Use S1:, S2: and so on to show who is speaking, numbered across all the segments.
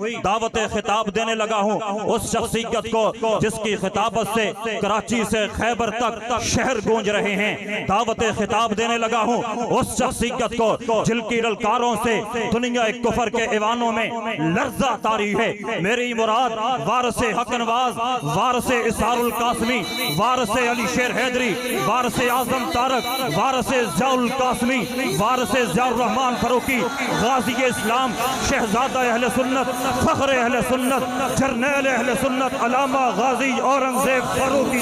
S1: दावत खिताब देने लगा हूँ उस शख्सियत को जिसकी खिताबत से कराची से खैबर तक शहर गूंज रहे हैं। दावत खिताब देने लगा हूँ उस शख्सियत को जिनकी ललकारों से दुनिया कुफर के ऐवानों में लर्जा तारी है। मेरी मुराद वारसे हकनवाज, वारसे इसारुल कासमी, वारसे अली शेर हैदरी, वारसे आजम तारक, वारसे ज़ियाउल कासमी, वारसे ज़ियाउर रहमान फरूकी, गाजी इस्लाम, शहजादा अहले सुन्नत, फख्र अहले सुन्नत, जर्नैल अहले सुन्नत, अलामा गाजी औरंगजेब फरूकी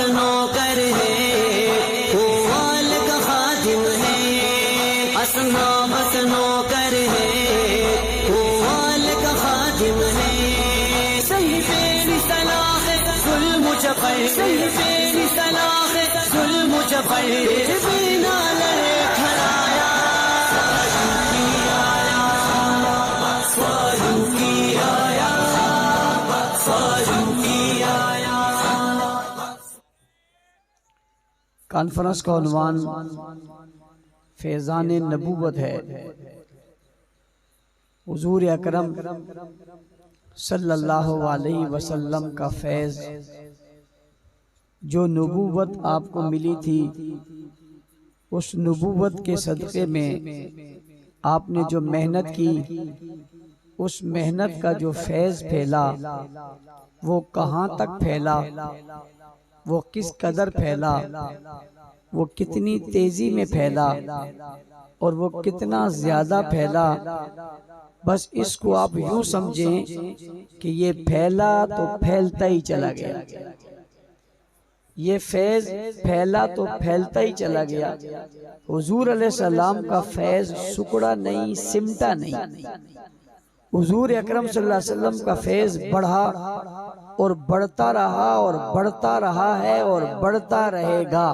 S2: नौकर है वो वाल का खादिम है, असना बस नौकर है वो वाल का खादिम है। सही पे सलाह है जुल्म जबर, सही पे सलाह है जुल्म जबर, बिना लड़े खड़ाया फारूकी आया, फारूकी आया।
S3: कॉन्फ्रेंस का उन्वान फैज़ान नबूवत है। हुजूर अकरम सल्लल्लाहु अलैहि वसल्लम का फैज़, जो नबूवत आपको मिली थी, उस नबूवत के सदक़े में आपने जो मेहनत की, उस मेहनत का जो फैज़ फैला, वो कहाँ तक फैला, वो किस कदर फैला, वो कितनी तेज़ी में फैला और वो कितना ज़्यादा फैला। बस इसको आप यूँ समझें कि ये फैला तो फैलता ही चला गया, ये फैज़ फैला तो फैलता ही चला गया। हुजूर अलैहिस्सलाम का फैज़ सुकड़ा नहीं, सिमटा नहीं। हुजूर अकरम सल्लल्लाहु अलैहि वसल्लम का फैज़ बढ़ा और बढ़ता रहा और बढ़ता रहा है और बढ़ता रहेगा।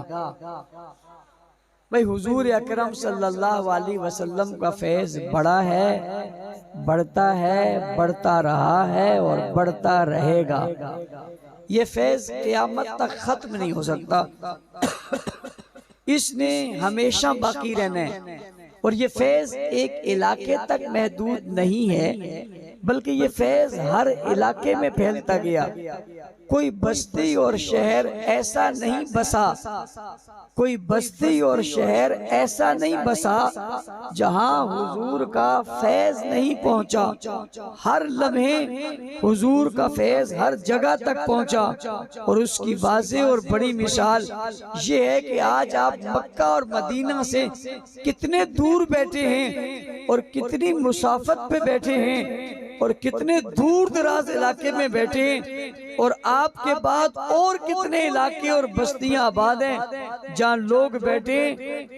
S3: भाई हुजूर अकरम सल्लल्लाहु अलैहि वसल्लम का फैज़ बड़ा है, बढ़ता है, बढ़ता रहा है और बढ़ता रहेगा। ये फैज़ क़यामत तक ख़त्म नहीं हो सकता, इसने हमेशा बाकी रहना है। और ये फैज़ एक इलाके तक महदूद नहीं है, बल्कि ये फैज़ हर इलाके में फैलता गया। कोई बस्ती और शहर ऐसा नहीं बसा, कोई बस्ती और शहर ऐसा नहीं बसा जहां हुजूर का फैज़ नहीं पहुंचा। हर लम्हे हुजूर का फैज़ हर जगह तक पहुंचा। और उसकी वाज़ेह और बड़ी मिसाल ये है कि आज आप मक्का और मदीना से कितने दूर बैठे हैं और कितनी मुसाफत पे बैठे हैं और कितने दूर दराज इलाके में बैठे हैं, और आपके बाद और कितने इलाके और बस्तियां आबाद हैं जहां लोग बैठे।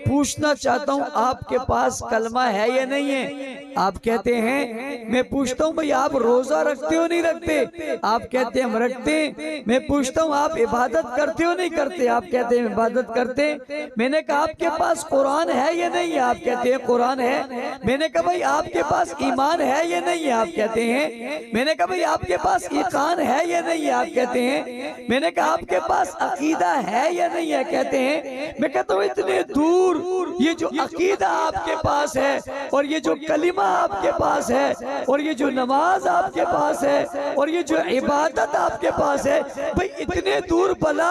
S3: पूछना चाहता हूं, आपके पास कलमा है या नहीं है? आप कहते हैं, मैं पूछता हूं भाई आप रोजा रखते हो नहीं रखते? आप कहते हैं हम रखते हैं। मैं पूछता हूं आप इबादत करते हो नहीं करते? आप कहते हैं इबादत करते हैं। मैंने कहा आपके पास कुरान है या नहीं है? आप कहते हैं कुरान है। मैंने कहा भाई आपके पास ईमान है या नहीं है? आप कहते हैं। मैंने कहा भाई आपके पास ईकान है या नहीं है? आप कहते हैं। मैंने कहा आपके पास अकीदा है या नहीं है? कहते हैं। मैं कहता हूँ इतने दूर ये जो अकीदा आपके पास है और ये जो कलिमा आपके पास है और ये जो नमाज आपके पास है और ये जो इबादत आपके पास है, भाई इतने दूर भला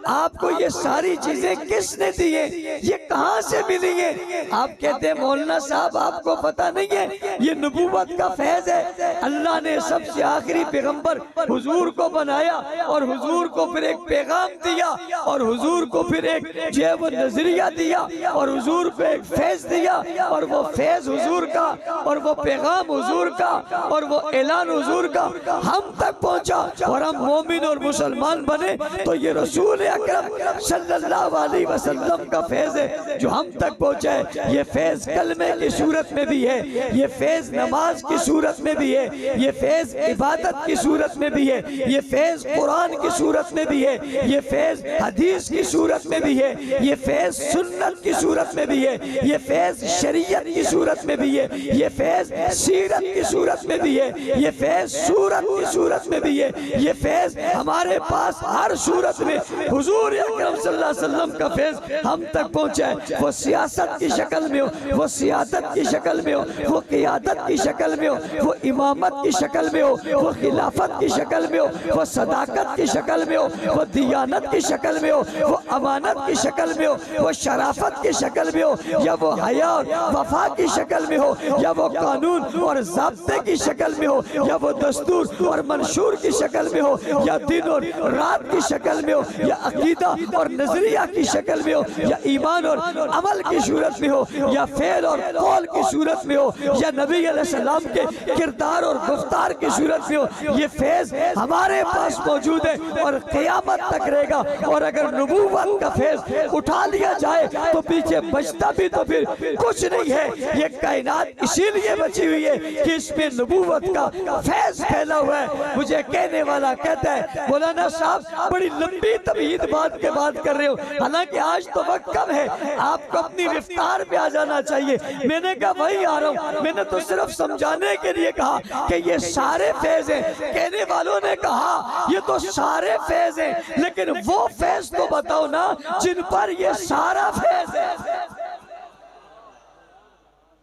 S3: आपको ये सारी चीजें किसने दी है? ये कहाँ से मिली है? आप कहते हैं मौलाना साहब आपको पता नहीं है, ये नबूवत का फैज़ है। अल्लाह ने सबसे आखिरी पैगंबर हुजूर को बनाया और हुजूर को फिर एक पैगाम दिया और हुजूर को फिर एक जो है वो नजरिया दिया और हुजूर को एक फैज़ दिया और वो फैज़ हुजूर का और वो पैगाम हुजूर का और वो ऐलान हुजूर का हम तक पहुंचा और हम मोमिन और मुसलमान बने। तो ये रसूल अकरम सल्लल्लाहु अलैहि वसल्लम का फैज़ है जो हम तक पहुंचा है। ये फैज़ कलमे की सूरत में भी है, ये फैज़ नमाज की सूरत में भी है, ये फैज़ इबादत की सूरत में भी है, ये फैज़ कुरान की सूरत में भी है, ये फैज़ हदीस की सूरत में भी है, ये फैज़ सुन्नत की सूरत में भी है, ये फैज़ शरीयत की सूरत में भी है, ये फैज सीरत की सूरत में भी है, ये फैज सूरत की सूरत में भी है, ये फैज हमारे पास हर सूरत में हुजूर अकरम सल्लल्लाहु अलैहि वसल्लम का फैज हम तक पहुंचा है। वो सियासत की शक्ल में हो, वो सियासत की शक्ल में हो, वो क़ियादत की शक्ल में हो, वो इमामत की शक्ल में हो, वो खिलाफत की शक्ल में हो, वो सदाकत की शक्ल में हो, वो दियानत की शक्ल में हो, वो अमानत की शक्ल में हो, वो शराफत की शक्ल में हो, या वो हया और वफा की शक्ल में हो, या वो कानून और ज़ाब्ते की शक्ल में हो, या वो दस्तूर और मंशूर की शक्ल में हो, या दिन और रात की शक्ल में हो, या अकीदा और नजरिया की शक्ल में हो, या ईमान और अमल की सूरत में हो, या फेल और कौल की सूरत में हो, या नबी अलैहिस्सलाम के किरदार और गुफ्तार की सूरत में हो। ये फैज हमारे पास मौजूद है और क़यामत तक रहेगा। और अगर नबूवत का फैज उठा लिया जाए तो पीछे बचता भी तो फिर कुछ नहीं है। ये कायनात इसीलिए बची हुई है कि इसमें नबूवत का फैज फैला हुआ है। मुझे कहने वाला कहता है मौलाना साहब बड़ी लंबी तबीयत बात के बात कर रहे हो, हालांकि आज तो वक्त कम है, आपको अपनी रफ्तार पे आ जाना चाहिए। मैंने कहा वही आ रहा हूँ, मैंने तो सिर्फ समझाने के लिए कहा कि ये सारे फैज हैं। कहने वालों ने कहा ये तो सारे फैज हैं, लेकिन वो फैज तो बताओ ना जिन पर ये सारा फैज है।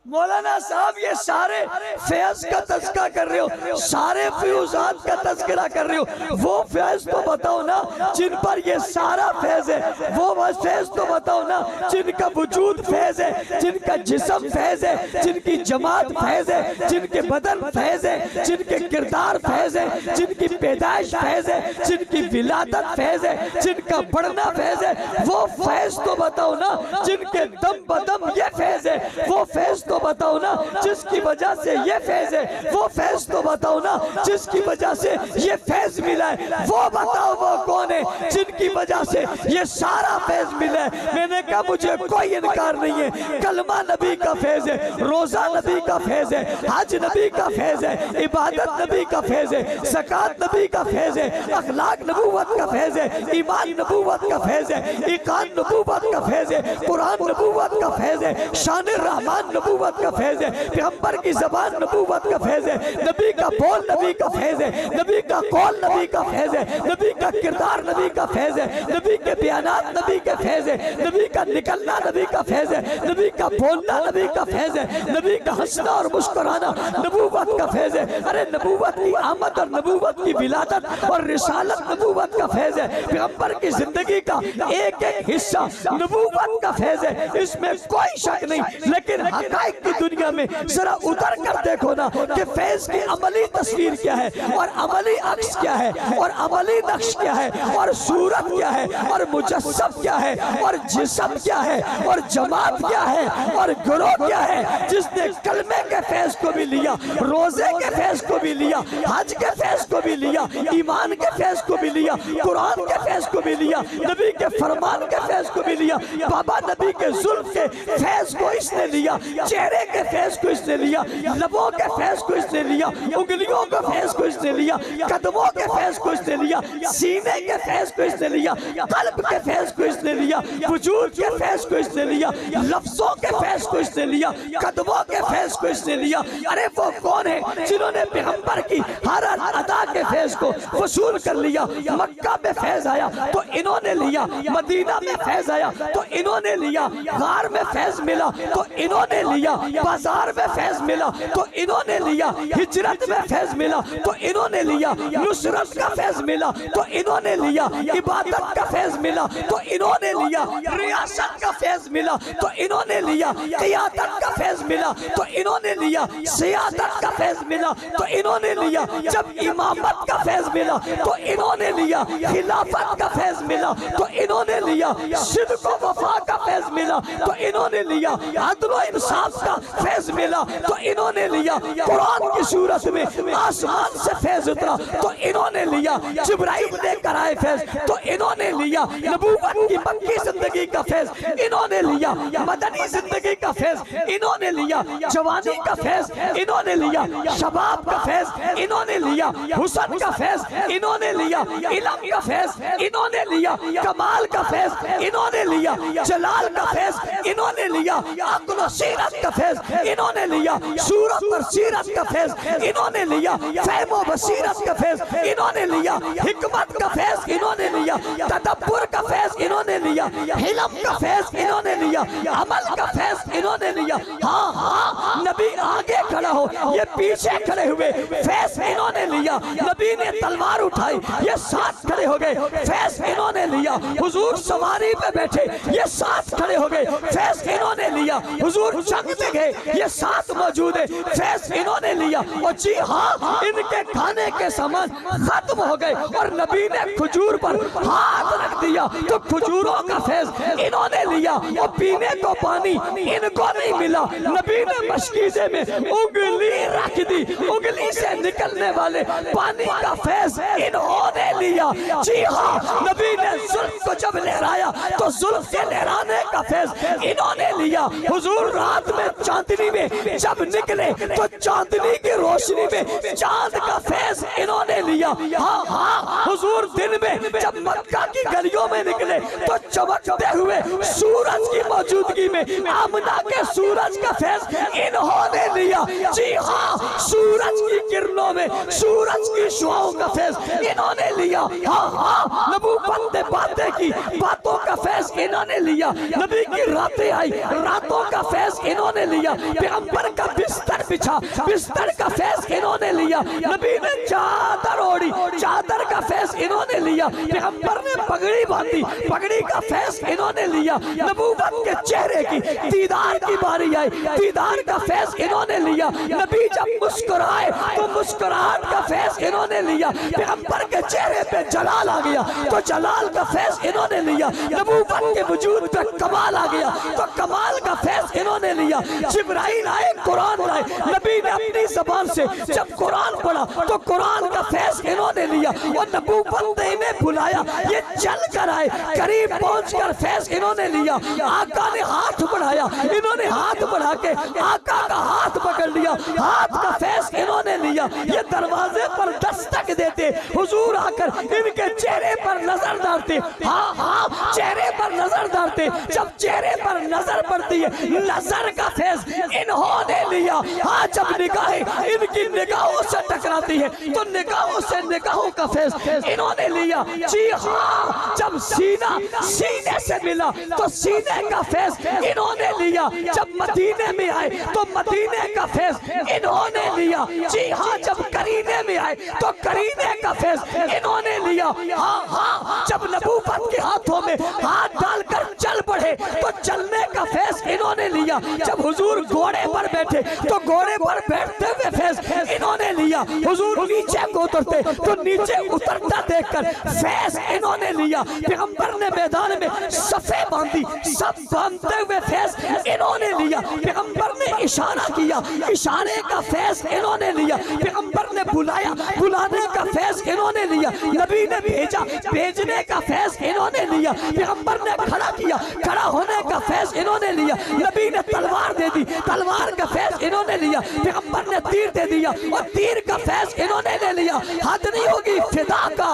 S3: मौलाना साहब ये सारे फैज का तज़किरा कर रहे हो, सारे फ्यूजात का तज़किरा कर रहे हो, वो फैज तो बताओ ना जिन पर ये सारा फैज है। वो फैज तो बताओ ना जिनका वजूद फैज है, जिनका जिस्म फैज है, जिनकी जमात फैज है, जिनके बदन फैज है, जिनके किरदार फैज है, जिनकी पैदाइश फैज है, जिनकी विलादत फैज है, जिनका बढ़ना फैज है। वो फैज तो बताओ ना जिनके दम बदम ये फैज है। वो फैज तो बताओ ना जिसकी वजह से ये फैज है। वो फैज तो बताओ ना जिसकी वजह से ये फैज मिला है। वो बताओ वो कौन है जिनकी वजह से ये सारा फैज मिला है। मैंने कहा मुझे कोई इनकार नहीं है। कलमा नबी का फैज है, रोजा नबी का फैज है, हज नबी का फैज है, इबादत नबी का फैज है, ज़कात नबी का फैज है, अखलाक नबूवत का फैज है, ईमान नबूवत का फैज है, इकान नबूवत का फैज है, कुरान नबूवत का फैज है, शान रहमान नबूवत का फैज है, पैगंबर की ज़बान नबूवत का फैज है, नबी का बोल नबी का फैज है, नबी का कौल नबी का फैज है, नबी का किरदार नबी का फैज है, नबी के बयानात नबी के फैज है, नबी का निकलना नबी का फैज है, नबी का बोलना नबी का फैज है, नबी का हंसना और मुस्कुराना नबूवत का फैज है। अरे नबूवत की आमद और नबूवत की विलादत और रिसालत नबूवत का फैज है। पैगंबर की जिंदगी का एक एक हिस्सा नबूवत का फैज है, इसमें कोई शक नहीं। लेकिन हक़ाइक़ की दुनिया में जरा उतर कर देखो ना कि फैज की अमली तस्वीर क्या है और अमली अक्स क्या है और अमली नक्श क्या है और सूरत क्या है और मुजस्सम क्या है और जिस्म क्या है और जमात क्या है और गिरोह क्या है। जिसने कलमे के फैज को भी लिया, रोजे के फैज को भी लिया, हज के फैज को भी लिया, ईमान के फैज को भी लिया, कुरान के फैज को भी लिया, नबी के फरमान के फैज को भी लिया, बाबा नबी के जुल्फ के फैज को इसने लिया, चेहरे के फैज को इसने लिया, लबों के फैज को इसने लिया, उंगलियों के फैज को इसने लिया, कदमों के फैज को इसने लिया, सीने के फैज को इसने लिया, कल्ब के फैज को इसने लिया, वजूद के फैज को इसने लिया, लफ्जों के फैज को इसने लिया, कदमों के फैज को इसने लिया। अरे वो कौन है जिन्होंने पैगंबर की हर अदा के फैज को वसूल कर लिया। मक्का में फैज आया तो इन्होंने लिया, मदीना में फैज आया तो इन्होंने लिया, गार में फैज मिला तो इन्होंने लिया, बाजार में फैज मिला तो इन्होंने लिया, हिजरत में फैज मिला तो इन्होंने लिया, नुसरत का फैज मिला तो इन्होंने लिया, इबादत का फैज मिला तो इन्होंने लिया, रियासत का फैज मिला तो इन्होंने लिया, क़ियादत का फैज मिला तो इन्होंने लिया, सियासत का फैज मिला तो इन्होंने लिया, जब इमामत का फैज मिला तो इन्होंने लिया, खिलाफत का फैज मिला तो इन्होंने लिया, सिद्क़ व वफ़ा का फैज मिला तो इन्होंने लिया, अदल व इंसाफ का फैज मिला तो इन्होंने लिया, कुरान की सूरत में आसमान से फैज उतरा तो इन्होंने लिया, जिब्राइल लेकर आए फैज तो इन्होंने लिया, नबूवत की मक्की जिंदगी का फैज इन्होंने लिया, मदनी जिंदगी का फैज इन्होंने लिया, जवानी का फैज इन्होंने लिया, शबाब का फैज इन्होंने लिया, हुस्न का फैज इन्होंने लिया, इल्म का फैज इन्होंने लिया, कमाल का फैज इन्होंने लिया, जलाल जलाल का फैज इन्होंने लिया, अक्ल सीरत का फैज इन्होंने लिया, सूरत और सीरत का फैज इन्होंने लिया, फहम बसीरत का फैज इन्होंने लिया, हिकमत का फैज इन्होंने लिया, तदब्बुर का फैज इन्होंने लिया, हिलम का फैज इन्होंने लिया, अमल का फैज इन्होंने लिया। हाँ हाँ, नबी आगे खड़ा हो, ये पीछे खड़े हुए, फैज इन्होंने लिया। नबी ने तलवार उठाई, ये साथ खड़े हो गए, फैज इन्होंने लिया। हुजूर सवारी पे बैठे, ये साथ खड़े हो गए, फैज इन्होंने लिया। हुजूर जंग में गए, ये साथ मौजूद है, फैज इन्होंने लिया। और जी हाँ, इनके खाने के सामान खत्म हो गए और नबी ने खजूर पर हाथ रख दिया तो खजूरों का फैज इन्होंने लिया। और पीने को पानी इनको नहीं मिला, नबी ने मशकीज़े में उंगली रख दी, उंगली से निकलने वाले पानी का फैज इन्होंने लिया। जी हाँ, नबी ने जुल्फ को जब लहराया तो जुल्फ से लहराने का फैज इन्होंने लिया। हुजूर रात में चांदनी में जब निकले तो चांदनी की रोशनी में चांद का फैज इन्होंने लिया। हाँ हाँ, हुजूर दिन में जब मक्का की गलियों में निकले तो चमकते हुए सूरज की मौजूदगी में आमना के सूरज का फैज इन्होंने लिया। जी हाँ, सूरज की किरणों में सूरज की शुआओं का फैज इन्होंने लिया। हाँ हाँ, नबूवत ने बातें की, बातों का फैज इन्होंने लिया। नबी की रातें आई, रातों का फैज इन्होंने लिया। पैगंबर का बिस्तर बिछा, बिस्तर का फैज इन्होंने लिया। नबी ने चादर ओढ़ी, चादर का फैज इन्होंने लिया। पैगंबर ने पगड़ी बांधी, पगड़ी का फैज इन्होंने लिया। नबूवत के चेहरे की दीदार की बारी आई, दीदार का फैज इन्होंने लिया। नबी जब मुस्कुराए तो मुस्कुराहट का फैज इन्होंने लिया। पैगंबर के चेहरे पे जलाल आ गया तो जलाल का फैज इन्होंने लिया। नबूवत के वजूद पे कमाल आ गया तो कमाल का फैज इन्होंने लिया। जिब्राइल आए, कुरान लाए, नबी ने अपनी ज़बान से जब कुरान पढ़ा तो कुरान का फैज इन्होंने लिया। और नबूवत ने इन्हें बुलाया, ये चल कर आए, करीब पहुंचकर फैज इन्होंने लिया। आका ने हाथ बढ़ाया, इन्होंने हाथ बढ़ा के आका का हाथ पकड़ लिया, हाथ का फैज इन्होंने लिया। ये दरवाजे पर दस्तक देते, हुजूर आकर इनके चेहरे पर नजर डालते। हाँ हाँ, चेहरे पर नजर डालते, जब चेहरे पर नजर पड़ती है नजर का फैज इन्होंने लिया। हाँ, जब निगाहें इनकी निगाहों से टकराती है तो निगाहों से निगाहों का फैज इन्होंने लिया। जी हाँ, जब सीना सीने से मिला तो सीने का फैज इन्होंने लिया। जब मदीने में आए तो मदीने का फैज इन्होंने लिया। जी हाँ, जब करीने में आए तो करीने का फैज इन्होंने लिया। हाँ हाँ, जब नबूवत के हाथों में हाथ डालकर चल पड़े तो चलने का फैज इन्होंने लिया। जब हुजूर घोड़े पर बैठे तो घोड़े पर बैठते हुए फैज इन्होंने लिया। हुजूर नीचे को उतरते तो नीचे उतरता देखकर फैज इन्होंने लिया। पैगंबर ने मैदान में सफे बांधी, सब बांधते हुए फैज इन्होंने लिया। पैगंबर ने इशारा किया, इशारे का फैज इन्होंने लिया। पैगंबर ने बुलाया, बुलाने का फैज इन्होंने लिया। नबी ने भेजा, भेजने का फैज इन्होंने लिया। पैगंबर ने खड़ा किया, खड़ा होने का फैज इन्होंने लिया। नबी ने तलवार दे दी, तलवार का फैज इन्होंने लिया। पैगंबर ने तीर दे दिया और तीर का फैज इन्होंने ले लिया। हद नहीं होगी फिदा का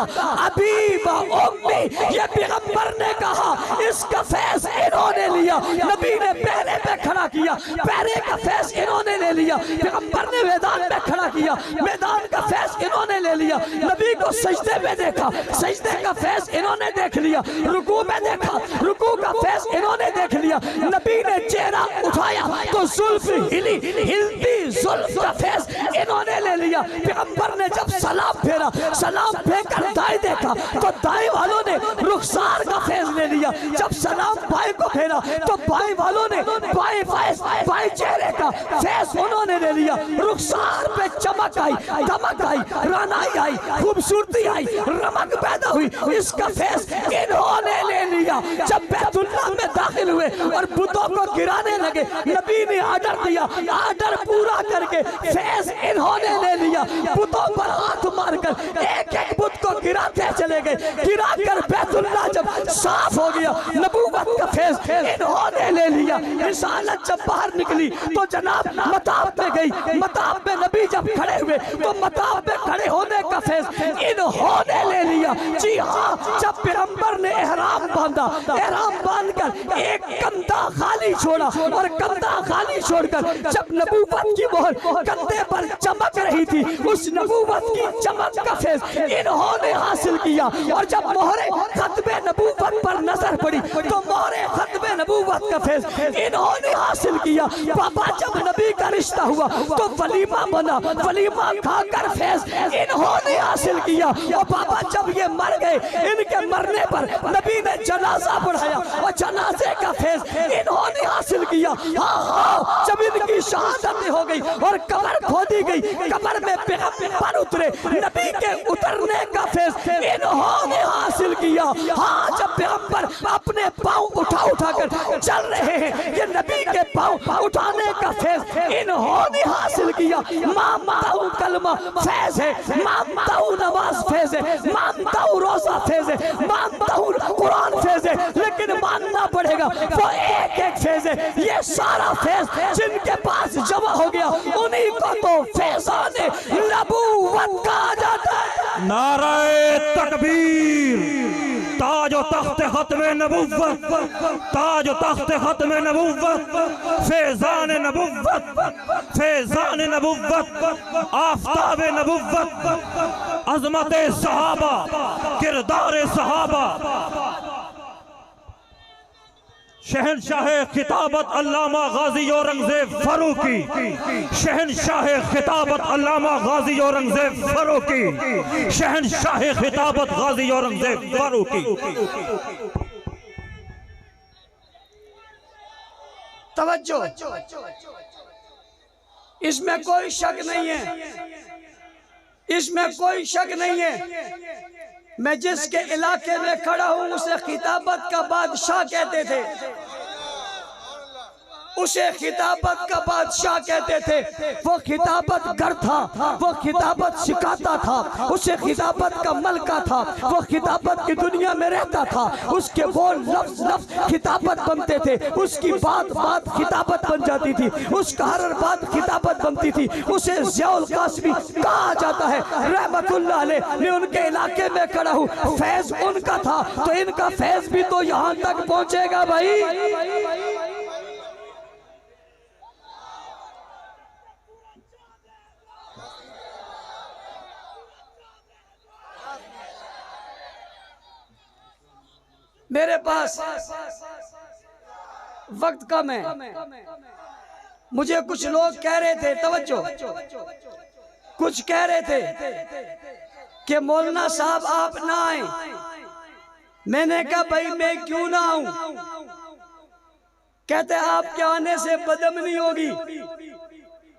S3: अभी उम्मी, ये पैगंबर ने कहा, इसका फैज इन्होंने लिया। नबी ने पहरे पे खड़ा किया, पहरे का फैज इन्होंने ले लिया। पैगंबर ने मैदान में खड़ा किया, मैदान का फैज इन्होंने ले लिया। नबी को सजदे में देखा, सजदे का फैज इन्होंने देख लिया। रुकू में देखा, रुकू का फैज इन्होंने देख लिया। नबी ने चेहरा उठाया तो जुल्फ हिली, हिलती जुल्फ का फैज इन्होंने ले लिया। पैगंबर ने जब सलाम फेरा, सलाम फेंक कर दाएं देखा तो दाएं वालों ने रुखसार का फैज ले लिया। जब सलाम बाएं को फेरा तो बाएं वालों ने बाएं फैज, बाएं चेहरे का फैज उन्होंने ले लिया। रुखसार पे चमक आई, दमक आई, रानाई आई, खूबसूरती आई, रमक पैदा हुई, इसका फैज इन्होंने ले लिया। जब बैतुल्लाह में दाखिल हुए और बुतों को गिराने लगे, नबी ने आर्डर दिया, आर्डर पूरा करके फैज इन्होंने ले लिया। बुतों पर हाथ मारकर एक एक बुत को गिराते चले गए। गिराकर बैतुल्लाह जब साफ हो गया, नबूवत का फैज इन्होंने ले लिया। रिसालत जब बाहर निकली तो जनाब मताब में गई, मताब में नबी जब खड़े हुए तो मताब में खड़े होने का फैज इन्होंने ले लिया। जी हाँ, जब पैगंबर ने एहराम बांधा, एहराम बांधकर एक कंधा खाली छोड़ा और कंधा खाली छोड़कर जब नबूवत की मोहर कंधे पर चमक रही थी, उस नबूवत की चमक का फैज इन्होंने हासिल किया। और जब मोहरे खत्मे नबूवत पर नजर पड़ी तो मोहरे खत्मे नबूवत का फैज इन्होंने हासिल किया। पापा जब नबी का रिश्ता हुआ तो वलीमा बना, वलीमा खाकर फैज इन्होंने हासिल किया। और पापा जब ये मर गए, इनके मरने पर नबी ने जनाजा पढ़ाया और जनाजे का फैज इन्होंने हासिल किया। हाँ हाँ, जब इनकी शहादत हो गई और कब्र खोदी गई, कब्र में पैगंबर उतरे, नबी के उतरने का फैज इन्होंने हासिल किया। हाँ, जब पैगंबर अपने पांव उठाकर चल रहे हैं, ये नबी के पांव उठाने का फैज इन्होंने हासिल किया। मानता हूँ कलमा फैज है, मानता हूँ नमाज फैज है, मानता हूँ रोजा फैज है, मानता हूँ कुरान फैज है, लेकिन मानना पड़ेगा वो एक एक फैज है। ये सारा फैज जिनके पास जमा हो गया, उन्हीं को तो फैज़ाने नबूवत कहा जाता है।
S1: नारे तकबीर, ताजो तख्त खत्मे नबुव्वत, ताजो तख्त खत्मे नबुव्वत, फैज़ान नबुव्वत, फैज़ान नबुव्वत, आफ़ताब नबुव्वत, अज़मत सहाबा, किरदार सहाबा, शहनशाह खिताबत अल्लामा गाजी औरंगजेब फारूकी, शहनशाह खिताबत अल्लामा गाजी औरंगजेब फारूकी, शहनशाह खिताबत गाजी औरंगजेब फारूकी।
S3: तवज्जो, इसमें कोई शक नहीं है, इसमें कोई शक नहीं है। मैं जिसके इलाके में खड़ा हूं उसे खिताबत का बादशाह कहते थे, उसे खिताबत का बादशाह कहते थे। वो खिताबत गर था, वो खिताबत सिखाता था, उसे खिताबत का मलका था, वो खिताबत की दुनिया में रहता था। उसके बोल लफ्ज लफ्ज खिताबत बनते थे, उसकी बात बात खिताबत बन जाती थी, उसका हर बात खिताबत बनती थी। उसे ज़ियाउल कासमी कहा जाता है रहमतुल्लाह अलैह। मैं उनके इलाके में खड़ा हूँ, फैज उनका था तो इनका फैज भी तो यहाँ तक पहुँचेगा भाई। मेरे पास वक्त कम है, मुझे कुछ लोग कह रहे थे, तवज्जो, कुछ कह रहे थे कि मौलाना साहब आप ना आए। मैंने कहा भाई मैं क्यों ना आऊं? कहते आपके आने से बदअमनी होगी।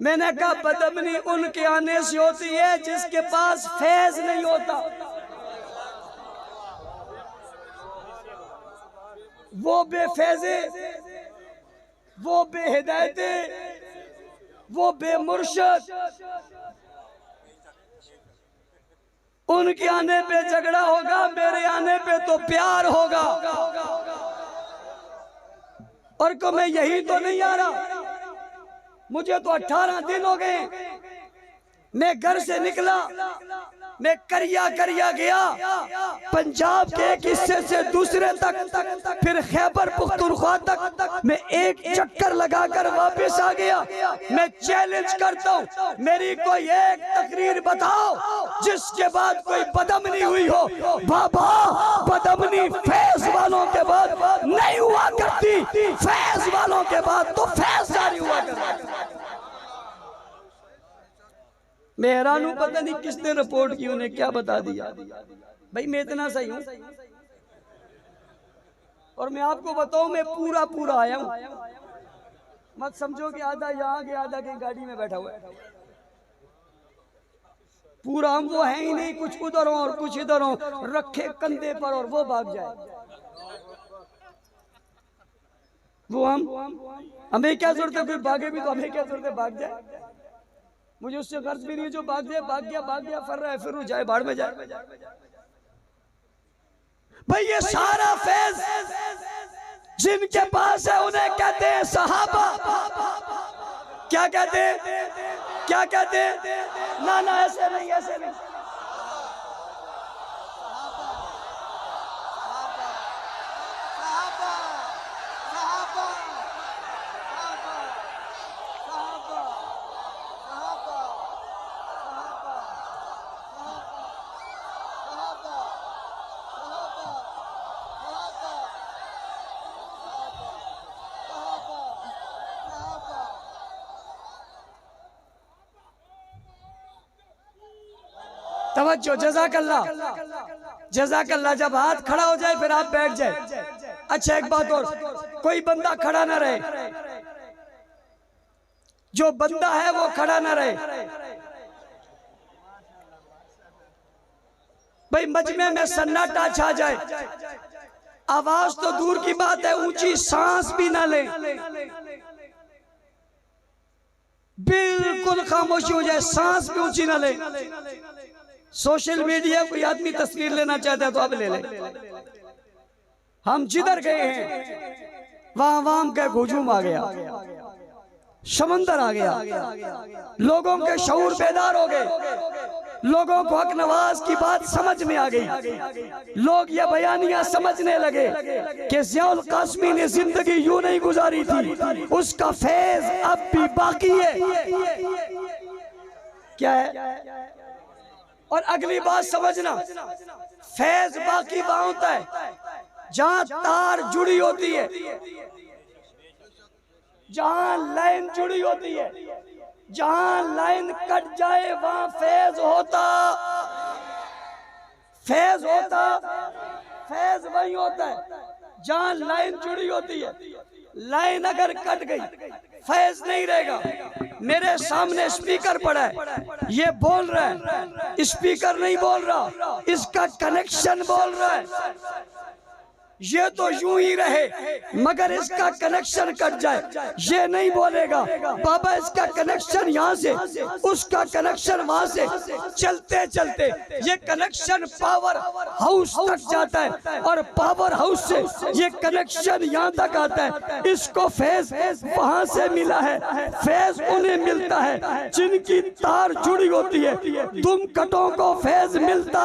S3: मैंने कहा बदअमनी उनके आने से होती है जिसके पास फैज नहीं होता। वो बेफैज़े, वो बेहिदायते, वो बेमुर्शद, उनके आने पे झगड़ा होगा, मेरे आने पे तो प्यार होगा। और को मैं यही तो नहीं आ रहा, मुझे तो 18 दिन हो गए। मैं घर से निकला, मैं करिया करिया गया, पंजाब के एक हिस्से से दूसरे तक, फिर खैबर पुख्तूनख्वा तक मैं एक चक्कर लगाकर वापस आ गया। मैं चैलेंज करता हूँ, मेरी कोई एक तकरीर बताओ जिसके बाद कोई बदअमनी हुई हो। बाबा बदअमनी फैज वालों के बाद नहीं हुआ करती, फैज वालों के बाद तो फैज जारी हुआ करता। मैं हैरान हूं, पता नहीं किसने रिपोर्ट की, उन्हें क्या बता दिया। भाई मैं इतना सही हूं, और मैं आपको बताऊं मैं पूरा पूरा आया हूं। मत समझो कि आधा यहाँ के आधा की गाड़ी में बैठा हुआ है। पूरा हम वो है ही नहीं, कुछ उधर हो और कुछ इधर हो, रखे कंधे पर और वो भाग जाए। वो हमें क्या जरूरत है, कोई भागे भी तो हमें क्या जरूरत है भाग जाए। मुझे उससे गर्ज भी नहीं, जो भाग जाए भाग गया, भाग गया, फर रहा है फिर वो जाए भाड़ में जाए। भाई ये सारा फैज जिनके पास है उन्हें कहते हैं सहाबा। क्या कहते हैं? क्या कहते हैं? ना ना ऐसे नहीं, ऐसे नहीं। तवज्जो, जज़ाकल्लाह, जज़ाकल्लाह। जब हाथ खड़ा हो जाए फिर आप बैठ जाए। अच्छा एक बात और, कोई बंदा खड़ा ना रहे, जो बंदा है वो खड़ा ना रहे। भाई मजमे में सन्नाटा छा जाए, आवाज तो दूर की बात है, ऊंची सांस भी ना ले, बिल्कुल खामोशी हो जाए, सांस भी ऊंची ना ले। सोशल मीडिया कोई आदमी तस्वीर लेना चाहता है तो अब ले ले। हम जिधर गए हैं वहां आवाम का हुजूम आ गया, समंदर आ गया, लोगों के शऊर बेदार हो गए, लोगों को हक नवाज की बात समझ में आ गई। लोग ये बयानियां समझने लगे कि ज़ियाउल कासमी ने जिंदगी यूं नहीं गुजारी थी, उसका फैज अब भी बाकी है। क्या है? और अगली बात समझना, फैज बाकी वहां होता है जहां तार जुड़ी होती है, जहां लाइन जुड़ी होती है। जहां लाइन कट जाए वहां फैज होता, फैज होता, फैज वही होता है जहां लाइन जुड़ी होती है। लाइन अगर कट गई फैज नहीं रहेगा। मेरे सामने स्पीकर पड़ा है, ये बोल रहा है, स्पीकर नहीं बोल रहा, इसका कनेक्शन बोल रहा है। ये तो यूं ही रहे मगर इसका कनेक्शन कट जाए, ये नहीं बोलेगा बाबा इसका कनेक्शन यहाँ से, उसका कनेक्शन वहां से, चलते चलते ये कनेक्शन पावर हाउस तक जाता है और पावर हाउस से ये कनेक्शन यहाँ तक आता है। इसको फैज वहां से मिला है, फैज उन्हें मिलता है जिनकी तार जुड़ी होती है। तुम कटों को फैज मिलता,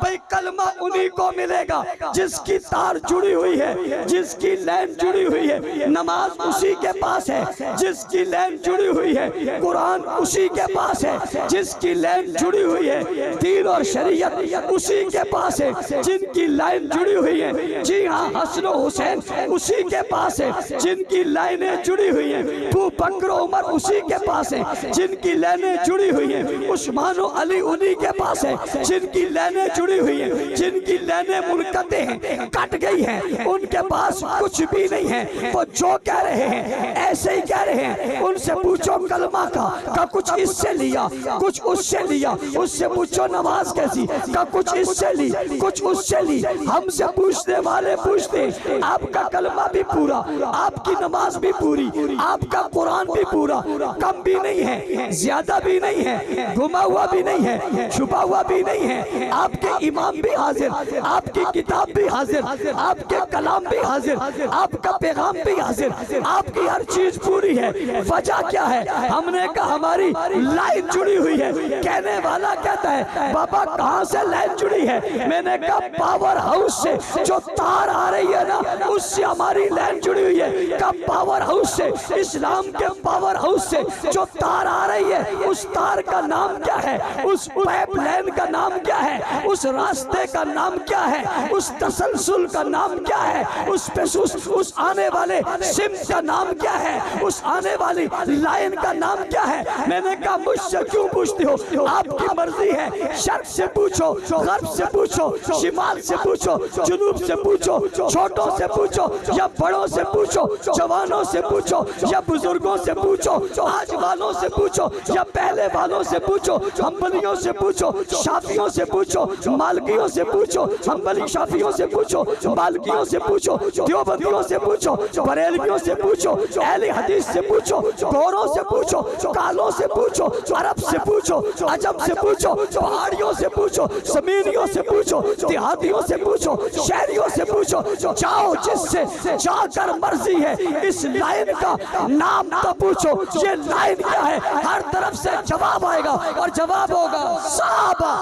S3: भाई कलमा उन्हीं को मिलेगा जिसकी तार जुड़ी हुई है, जिसकी लाइन जुड़ी हुई है। नमाज उसी के पास है जिसकी लाइन जुड़ी हुई है, कुरान उसी के पास है जिसकी लाइन जुड़ी हुई है, दीन और शरीयत उसी के पास है जिनकी लाइन जुड़ी हुई है। जी हाँ, हसन हुसैन उसी के पास है जिनकी लाइनें जुड़ी हुई है। अबू बकर उमर उसी के पास है जिनकी लाइनें जुड़ी हुई है। उस्मान और अली उन्हीं के पास है जिनकी लाइनें जुड़ी हुई है, जिनकी लाइनें मुनक़ते हैं, कट गई हैं, उनके पास कुछ भी नहीं है। वो जो कह रहे हैं ऐसे ही कह रहे हैं। उनसे पूछो कलमा का कुछ इससे लिया, कुछ उससे लिया, उससे पूछो नमाज कैसी का कुछ इससे ली, कुछ उससे ली। हमसे पूछने वाले पूछते आपका कलमा भी पूरा, आपकी नमाज भी पूरी, आपका कुरान भी पूरा, कम भी नहीं है, ज्यादा भी नहीं है, घुमा हुआ भी नहीं है, छुपा हुआ भी नहीं है। आपके इमाम भी हाजिर, आपकी किताब भी हाजिर, आपके कलाम भी हाजिर, आपका पैगाम भी हाजिर, आपकी हर चीज पूरी है। वजह क्या है? हमने कहा हमारी लाइन जुड़ी हुई है। कहने वाला कहता है बाबा कहां से लाइन जुड़ी है? मैंने कहा पावर हाउस से जो तार आ रही है ना उससे हमारी लाइन जुड़ी हुई है। का पावर हाउस से, इस्लाम के पावर हाउस से जो तार आ रही है उस तार का नाम क्या है? उस पाइपलाइन का नाम क्या है? उस रास्ते का नाम क्या है? उस तसलसल का नाम क्या है? उस आने वाले सिम का नाम क्या है? उस आने वाली लाइन का नाम क्या है? मैंने कहा मुझसे क्यों पूछते हो? आपकी मर्जी है, शर्क से पूछो, गर्ब से पूछो, शिमाल से पूछो, जुनूब से पूछो, छोटों से पूछो या बड़ों से पूछो, जवानों से पूछो या बुजुर्गों से पूछो, आज वालों से पूछो या पहले वालों से पूछो, हम्बलियों से पूछो, शाफियों से पूछो, मालकियों से पूछो, हम्बली शाफियों से पूछो, मालकियों से पूछो, देवबंदियों से पूछो, बरेलवियों से पूछो, अहले हदीस से पूछो, गोरों से पूछो, कालों से पूछो, अरब से पूछो, अजम से पूछो, पहाड़ियों से पूछो, जमीनियों से पूछो, देहातियों से पूछो, शहरियों से पूछो, जाओ जिससे जाकर मर्जी है इस लाइन का नाम तो पूछो, ये लाइन क्या है, हर तरफ से जवाब आएगा और जवाब होगा साहबा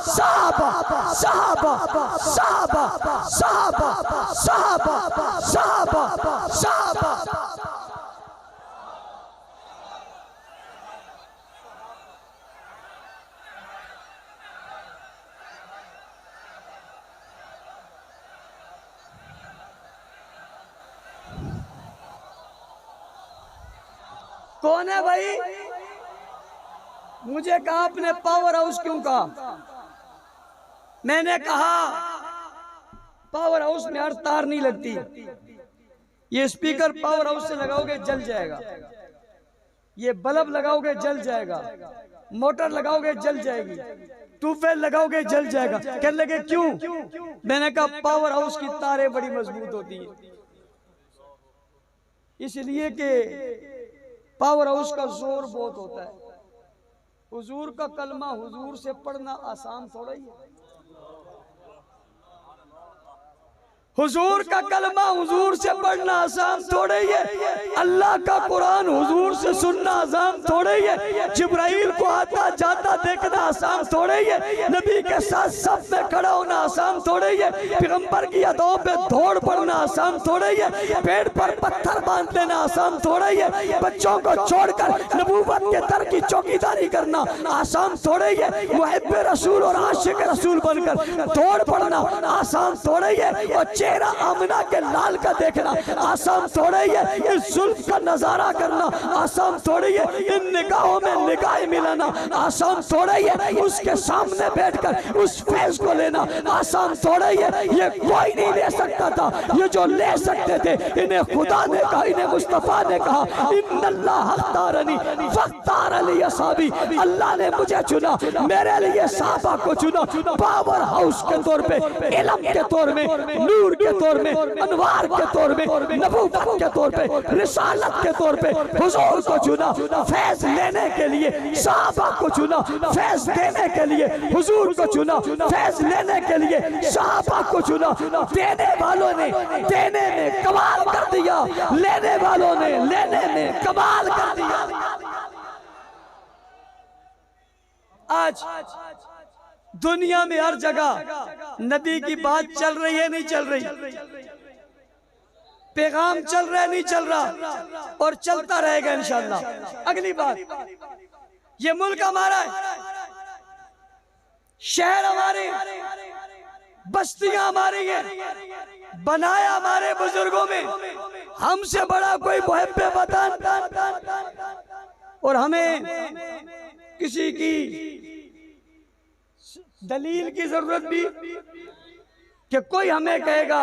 S3: साहबा साहबा साहबा साहबा साहबा साहबा साहबा। कौन है भाई? मुझे कहा आपने पावर हाउस क्यों कहा? मैंने कहा पावर हाउस में हर तार नहीं लगती, ये स्पीकर पावर हाउस से लगाओगे जल जाएगा, ये बल्ब लगाओगे जल जाएगा, मोटर लगाओगे जल जाएगी, ट्यूबवेल लगाओगे जल जाएगा। कहने लगे क्यों? मैंने कहा पावर हाउस की तारें बड़ी मजबूत होती है, इसलिए कि पावर हाउस का जोर बहुत होता है। हुजूर का कलमा हुजूर से पढ़ना आसान थोड़ा ही है, हुजूर का कलमा हुजूर से पढ़ना आसान थोड़े ही है, अल्लाह का कुरान हुजूर से सुनना आसान थोड़े ही है, जिब्राइल को आता जाता देखना आसान थोड़े ही है, नबी के साथ सब में खड़ा होना आसान थोड़े ही है, पैगंबर की यादों पे दौड़ पड़ना आसान थोड़े ही है, पेड़ पर पत्थर बांध लेना आसान थोड़े ही है, बच्चों को छोड़कर नबूवत के दर की चौकीदारी करना आसान थोड़े ही है, मुहिब्बे रसूल और आशिक रसूल बनकर दौड़ पड़ना आसान थोड़े ही है, और चेहरा आमना के लाल का देखना आसान थोड़ा ही है, इस जुल्फ का नजारा करना आसान थोड़ा ही है, इन निगाहों में निगाहें मिलाना आसान थोड़ा ही है, उसके सामने बैठकर उस फैज को लेना आसान थोड़ा ही है। ये कोई नहीं ले सकता था, ये जो ले सकते थे इन्हें खुदा ने कहा, इन्हें मुस्तफा ने कहा इन्नल्लाह अख्तारनी फख्तार अली असहाबी, अल्लाह ने मुझे चुना, मेरे लिए सहाबा को चुना, पावर हाउस के तौर पे, इल्म के तौर में, नूर के तौर में, अनवार के तौर में, नबूवत के तौर पे, रिसालत के तौर पे हुजूर को चुना, फैज लेने के लिए सहाबा को चुना, फैज देने के लिए हुजूर को चुना, फैज लेने के लिए सहाबा को चुना। देने वालों ने देने में कमाल कर दिया, लेने वालों ने लेने में कमाल कर दिया। आज दुनिया में हर जगह नबी की बात चल रही है, नहीं चल रही, पैगाम चल रहा है, नहीं चल रहा, और चलता रहेगा इंशाअल्लाह। अगली बात, ये मुल्क हमारा है, शहर हमारे, बस्तियां हमारी है, बनाया हमारे बुजुर्गों में, हमसे बड़ा कोई मुहिब्बे वतन, और हमें किसी की दलील की जरूरत भी कि कोई हमें कहेगा,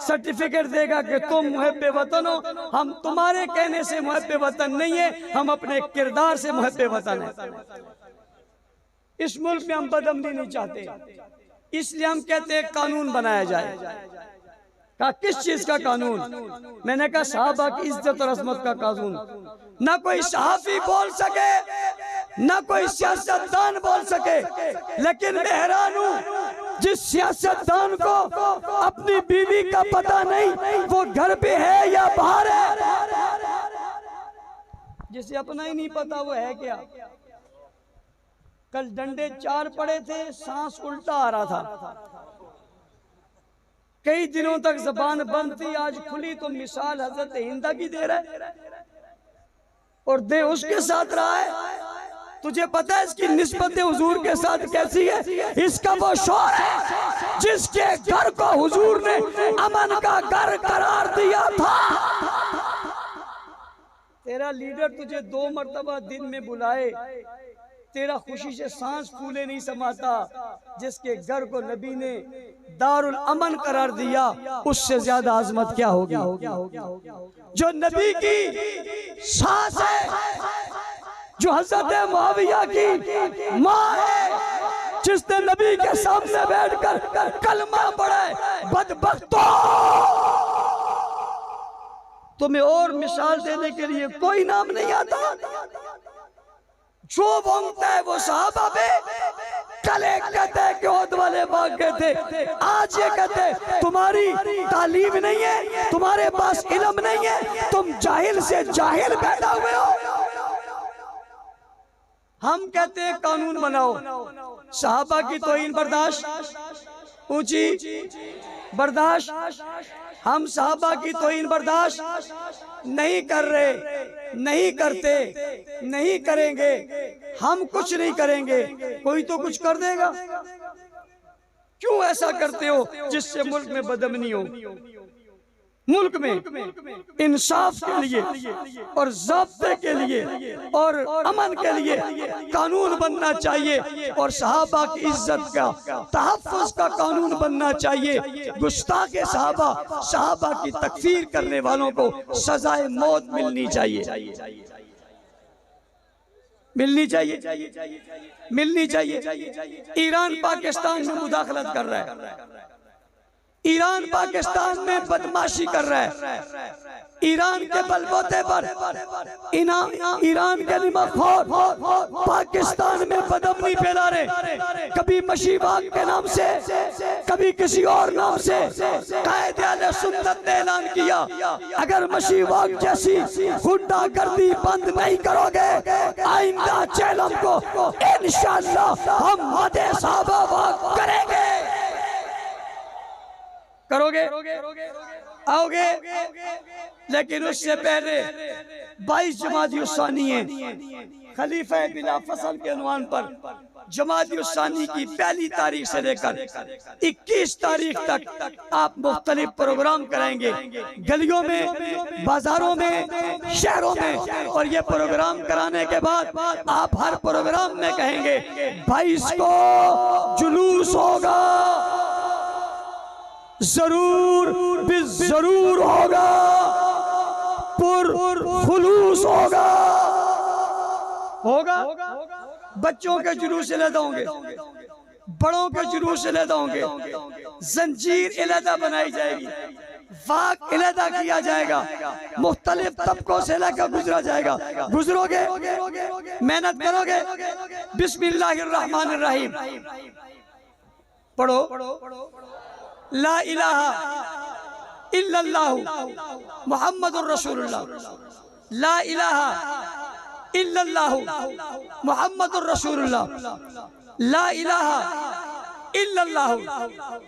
S3: सर्टिफिकेट देगा कि तुम मुहिब्बे वतन हो, हम तुम्हारे कहने से मुहिब्बे वतन नहीं है, हम अपने किरदार से मुहिब्बे वतन है। इस मुल्क में हम बदअमनी नहीं चाहते, इसलिए हम कहते हैं कानून बनाया जाए। कहा किस चीज का कानून? मैंने कहा सहाबा की इज्जत और अजमत का कानून। ना कोई सहाफी बोल सके, ना कोई सियासतदान बोल सके, लेकिन मैं हैरान हूँ जिस सियासतदान को अपनी बीवी का पता नहीं वो घर पे है या बाहर है, जिसे अपना ही नहीं पता वो है क्या। कल डंडे 4 पड़े थे, सांस उल्टा आ रहा था, कई दिनों तक जबान बंद थी, आज खुली तो मिसाल हजरत हिंदा की दे रहा है और दे उसके साथ रहा है। तुझे पता है इसकी निस्बत हुजूर के साथ कैसी है? इसका वो शौर है जिसके घर को हुजूर ने अमन का घर करार दिया था। तेरा लीडर तुझे 2 मरतबा दिन में बुलाए, तेरा खुशी से सांस फूले नहीं समाता। जिसके घर को नबी ने दारुल अमन करार दिया, उससे ज्यादा आजमत क्या होगी? जो नबी की सास है, जो हजरत मुआविया की माँ है, जिसने नबी के सामने बैठकर कलमा पढ़ा है, बदबख्तों। तुम्हें और मिसाल देने के लिए कोई नाम नहीं आता। जो मांगता है वो सहाबा पे, कल एक कहते हैं कि ओद वाले भाग गए थे, आज ये कहते हैं तुम्हारी तालीम नहीं है, तुम्हारे पास इल्म नहीं है, तुम जाहिल से जाहिल पैदा हुए हो। हम कहते हैं कानून बनाओ, सहाबा की तौहीन बर्दाश्त, ऊंची बर्दाश्त। हम सहाबा की तौहीन बर्दाश्त नहीं कर रहे, नहीं करते, नहीं करेंगे। हम कुछ नहीं करेंगे, कोई तो कुछ कर देगा। क्यों ऐसा करते हो जिससे मुल्क में बदअमनी हो? मुल्क में इंसाफ के लिए और ज़ाब्ते के लिए और अमन के लिए कानून बनना चाहिए, और सहाबा की इज्जत का तहफ़्फ़ुज़ का कानून बनना चाहिए। गुस्ताखे सहाबा, सहाबा की तकफीर करने वालों को सजाए मौत मिलनी चाहिए, मिलनी चाहिए, मिलनी चाहिए। ईरान पाकिस्तान में मुदाखलत कर रहा है, ईरान पाकिस्तान में बदमाशी कर रहा है, ईरान के बलबूते पर ईरान के निमखोर पाकिस्तान में बदअमनी फैला रहे। कभी मशीबाग के नाम से, कभी किसी और नाम से। कायदे आले सुन्नत ने ऐलान किया, अगर मशीबाग जैसी गुंडागर्दी बंद नहीं करोगे, आइंदा चेलम को इंशाअल्लाह हम मदे सहाबा वाक़ करेंगे। करोगे, आओगे, लेकिन उससे पहले 22 जमात-उस-सानी है, खलीफा बिला फसल के अनवान पर जमात-उस-सानी की पहली तारीख से लेकर 21 तारीख तक आप मुख्तलिफ प्रोग्राम कराएंगे, गलियों में, बाजारों में, शहरों में। और ये प्रोग्राम कराने के बाद आप हर प्रोग्राम में कहेंगे 22 को जुलूस होगा, जरूर भी जरूर होगा, पुरखुलूस होगा, होगा। बच्चों के जुलूस अलग होंगे, बड़ों के जुलूस अलग होंगे, जंजीर अलग बनाई जाएगी, वाक अलग किया जाएगा, मुख्तलिफ तबकों से लेकर गुजरा जाएगा। गुजरोगे, मेहनत करोगे, बिस्मिल्लाहिर्रहमानिर्रहीम पढ़ो, ला इलाहा इल्लल्लाहु मुहम्मदुर रसूलुल्लाह, ला इलाहा इल्लल्लाहु मुहम्मदुर रसूलुल्लाह, ला इलाहा इल्लल्लाहु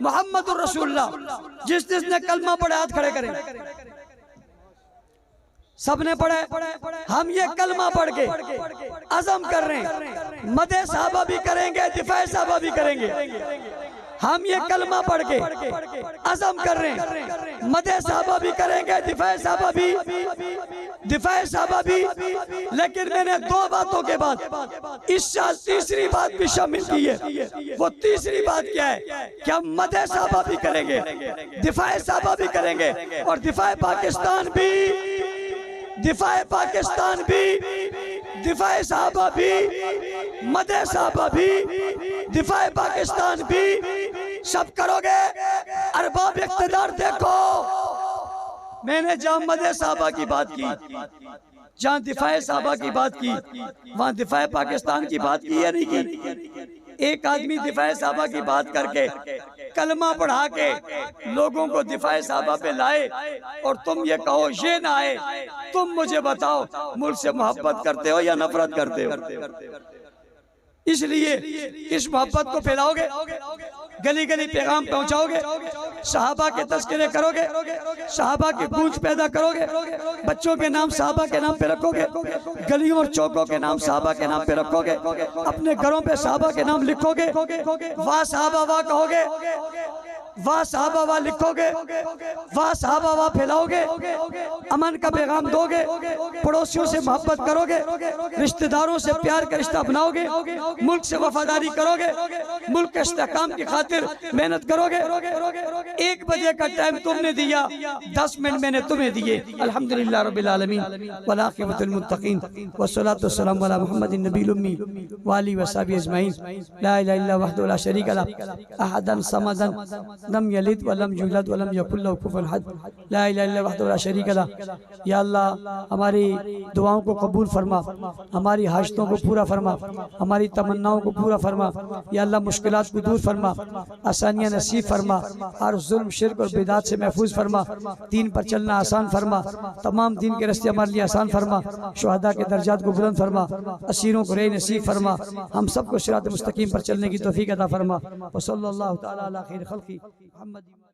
S3: मुहम्मदुर रसूलुल्लाह। जिसने कलमा पढ़ा हाथ खड़े करें। सबने पढ़े, हम ये कलमा पढ़ के अज़म कर रहे हैं, मदे सहाबा भी करेंगे, दिफाए सहाबा भी करेंगे। हम ये कलमा पढ़ के अज़म कर रहे हैं, मदे सहाबा भी करेंगे, दिफाए सहाबा भी, दिफाए सहाबा भी। लेकिन मैंने 2 बातों के बाद इस साल तीसरी बात भी शामिल की है। वो तीसरी बात क्या है कि हम मदे सहाबा भी करेंगे, दिफाए सहाबा भी करेंगे, और दिफाए पाकिस्तान भी, दिफाए पाकिस्तान भी, दिफाए सहाबा भी, मदे सहाबा भी, दिफाए पाकिस्तान भी, सब करोगे। अरबाब इख्तिदार देखो, मैंने जहां मदे सहाबा की बात की, जहां दिफाए सहाबा की बात की, वहां दिफाए पाकिस्तान की बात की या नहीं की? एक आदमी दिफाए सहाबा की बात करके कलमा पढ़ा के लोगों को दिफाए सहाबा पे लाए, और तुम ये कहो ये ना आए। तुम मुझे बताओ, मुल्क से मोहब्बत करते हो या नफरत करते हो? इसलिए इस मोहब्बत को फैलाओगे, गली गली पैगाम पहुंचाओगे, सहाबा के तज़किरे करोगे, सहाबा की गूंज पैदा करोगे, बच्चों के नाम सहाबा के नाम पे रखोगे, गलियों और चौकों के नाम सहाबा के नाम पे रखोगे, अपने घरों पे सहाबा के नाम लिखोगे, वाह सहाबा वाह कहोगे, वाह साहबा वाह लिखोगे, वाह साहबा वाह फैलाओगे, अमन का पैगाम दोगे, पड़ोसियों से मोहब्बत करोगे, रिश्तेदारों से प्यार का रिश्ता अपनाओगे, मुल्क से वफादारी करोगे, मुल्क के इस्तेहकाम की खातिर मेहनत करोगे। 1 बजे का टाइम तुमने दिया, 10 मिनट मैंने तुम्हें दिए। अल्हम्दुलिल्लाह रब्बिल आलमीन वल आक़िबतुल मुत्तक़ीन वस्सलातु वस्सलामु अला मुहम्मदिन नबील उम्मी व आलिहि वसहबिहि अजमईन। ला इलाहा इल्लल्लाह वहदहु ला शरीका लह अहदन समदन लम यलिद व लम यूलद व लम यकुल लहु कुफुवन अहद। ला इलाहा इल्लल्लाह वहदहु ला शरीका लह। या अल्लाह हमारी दुआओं को कबूल फरमा, हमारी हाजतों को पूरा फरमा, हमारी तमन्नाओं को पूरा फरमा। या अल्लाह मुश्किलात को दूर फरमा, आसानियाँ नसीब फरमा, हर जुल्म शिर्क और बिदात से महफूज फरमा, दीन पर चलना आसान फरमा, तमाम दीन के रास्ते हमारे लिए आसान फरमा, शुहदा के दर्जात को बुलंद फरमा, असीरों को रे नसीब फरमा, हम सबको सिरात मुस्तकीम पर चलने की तौफीक अता फरमा। व सल्लल्लाहु तआला अला खैर खल्क़ी मुहम्मद।